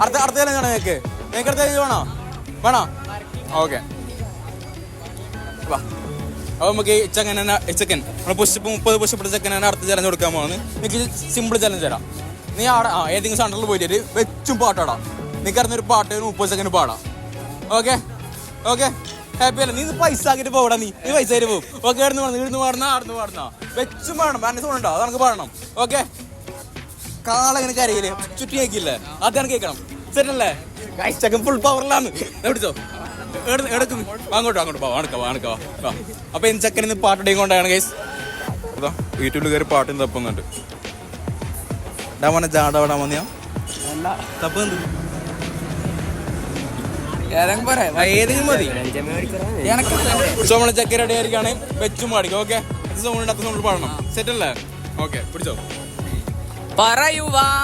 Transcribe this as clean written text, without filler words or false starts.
അടുത്ത ചലഞ്ച് വേണോ നിങ്ങൾക്ക് അടുത്ത ചലഞ്ച് വേണോ ഓക്കെ വാ അപ്പോൾ നമുക്ക് ചെക്കൻ നമ്മൾ പുഷപ്പ് 30 പുഷപ്പ് ചെക്കനാണ് അടുത്ത ചലഞ്ച് കൊടുക്കാൻ പോകുന്നത്. എനിക്ക് സിമ്പിൾ ചലഞ്ച് തരാം. നീ അവിടെ ഏതെങ്കിലും സെൻറ്ററിൽ പോയിട്ട് വെച്ചും പാട്ടാടാം. നീ അറിഞ്ഞൊരു പാട്ട് 30 സെക്കൻഡ് പാടാം. ഓക്കെ ഹാപ്പി അല്ല? നീ പൈസ ആക്കിയിട്ട് പോകടാ. നീ പൈസ ആയിട്ട് പോകും. ഓക്കെ ഇടുന്ന് പാടുന്ന വെച്ചും പാടണം. ബാൻഡ് സൗണ്ട് ഉണ്ടോ? അതാണ് പാടണം. ഓക്കെ കാളങ്ങനെ കരയില്ലേ ചുറ്റി കേൾക്കില്ലേ? അതാണ് കേൾക്കണം. സെറ്റല്ലേ? ചെക്കൻ ഫുൾ പവറിലാന്ന് പിടിച്ചോ. എടുക്കും അങ്ങോട്ട് വാണക്കാ. അപ്പൊ എന്ത് ചെക്കൻ ഇന്ന് പാട്ടിടയും കൊണ്ടാണ് ഗൈസ്. അതാ യൂട്യൂബിൽ കയറി പാട്ടും തപ്പുന്നുണ്ട്. ജാടാ മതിയാ തപ്പ് ഏതെങ്കിലും മതി. സോ നമ്മള് ചെക്കൻ റെഡി ആയിരിക്കാണ്. വെച്ചും പാടിക്കും. ഓക്കെ സൗണ്ട് അത്ര നമ്മൾ പാടണം. സെറ്റല്ലേ? ഓക്കെ പിടിച്ചോ. പറയുവാനിതാദ്യമായി